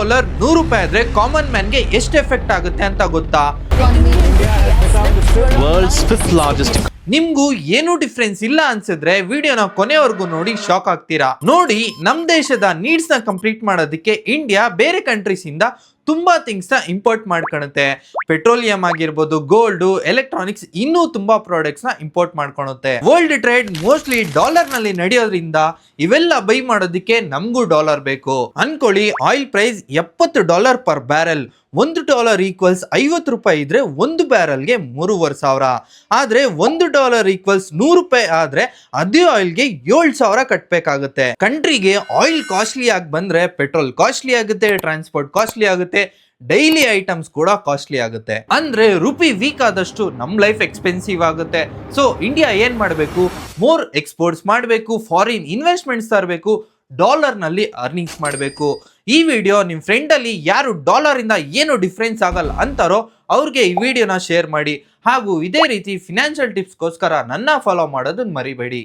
Dollar 100 ರೂಪಾಯಿ ಆದ್ರೆ common ಮ್ಯಾನ್ಗೆ ಎಷ್ಟು ಎಫೆಕ್ಟ್ ಆಗುತ್ತೆ ಅಂತ ಗೊತ್ತಾ? World's fifth largest. ನಿಮ್ಗೂ ಏನು ಡಿಫ್ರೆನ್ಸ್ ಇಲ್ಲ ಅನ್ಸಿದ್ರೆ ವಿಡಿಯೋನ ಕೊನೆವರೆಗೂ ನೋಡಿ ಶಾಕ್ ಆಗ್ತೀರಾ. ನೋಡಿ, ನಮ್ ದೇಶದ ನೀಡ್ಸ್ ನ ಕಂಪ್ಲೀಟ್ ಮಾಡೋದಕ್ಕೆ ಇಂಡಿಯಾ ಬೇರೆ ಕಂಟ್ರೀಸ್ ಇಂದ ತುಂಬಾ ಥಿಂಗ್ಸ್ ನ ಇಂಪೋರ್ಟ್ ಮಾಡ್ಕೊಳುತ್ತೆ. ಪೆಟ್ರೋಲಿಯಂ ಆಗಿರ್ಬೋದು, ಗೋಲ್ಡ್, ಎಲೆಕ್ಟ್ರಾನಿಕ್ಸ್, ಇನ್ನೂ ತುಂಬಾ ಪ್ರಾಡಕ್ಟ್ಸ್ ನ ಇಂಪೋರ್ಟ್ ಮಾಡ್ಕೊಳುತ್ತೆ. ವರ್ಲ್ಡ್ ಟ್ರೇಡ್ ಮೋಸ್ಟ್ಲಿ ಡಾಲರ್ ನಲ್ಲಿ ನಡೆಯೋದ್ರಿಂದ ಇವೆಲ್ಲ ಬೈ ಮಾಡೋದಕ್ಕೆ ನಮಗೂ ಡಾಲರ್ ಬೇಕು. ಅನ್ಕೊಳ್ಳಿ, oil price $70 per barrel. $1 equals 50 ರೂಪಾಯಿ ಇದ್ರೆ ಒಂದು ಬ್ಯಾರಲ್ಗೆ 3,500. ಆದ್ರೆ $1 ಈಕ್ವಲ್ಸ್ 100 ರೂಪಾಯಿ ಆದ್ರೆ ಅದೇ ಆಯಿಲ್ಗೆ 7,000 ಕಟ್ಬೇಕಾಗುತ್ತೆ. ಕಂಟ್ರಿಗೆ ಆಯಿಲ್ ಕಾಸ್ಟ್ಲಿ ಆಗಿ ಬಂದ್ರೆ ಪೆಟ್ರೋಲ್ ಕಾಸ್ಟ್ಲಿ ಆಗುತ್ತೆ, ಟ್ರಾನ್ಸ್ಪೋರ್ಟ್ ಕಾಸ್ಟ್ಲಿ ಆಗುತ್ತೆ, ಡೈಲಿ ಐಟಮ್ಸ್ ಕೂಡ ಕಾಸ್ಟ್ಲಿ ಆಗುತ್ತೆ. ಅಂದ್ರೆ ರುಪಿ ವೀಕ್ ಆದಷ್ಟು ನಮ್ ಲೈಫ್ ಎಕ್ಸ್ಪೆನ್ಸಿವ್ ಆಗುತ್ತೆ. ಸೊ ಇಂಡಿಯಾ ಏನ್ ಮಾಡಬೇಕು? ಮೋರ್ ಎಕ್ಸ್ಪೋರ್ಟ್ಸ್ ಮಾಡಬೇಕು, ಫಾರಿನ್ ಇನ್ವೆಸ್ಟ್ಮೆಂಟ್ಸ್ ತರಬೇಕು, ಡಾಲರ್ ನಲ್ಲಿ ಅರ್ನಿಂಗ್ಸ್ ಮಾಡಬೇಕು. ಈ ವಿಡಿಯೋ ನಿಮ್ ಫ್ರೆಂಡ್ ಅಲ್ಲಿ ಯಾರು ಡಾಲರ್ ಇಂದ ಏನು ಡಿಫ್ರೆನ್ಸ್ ಆಗಲ್ಲ ಅಂತಾರೋ ಅವ್ರಿಗೆ ಈ ವಿಡಿಯೋನ ಶೇರ್ ಮಾಡಿ. ಹಾಗೂ ಇದೇ ರೀತಿ ಫಿನಾನ್ಷಿಯಲ್ ಟಿಪ್ಸ್ಗೋಸ್ಕರ ನನ್ನ ಫಾಲೋ ಮಾಡೋದನ್ನ ಮರಿಬೇಡಿ.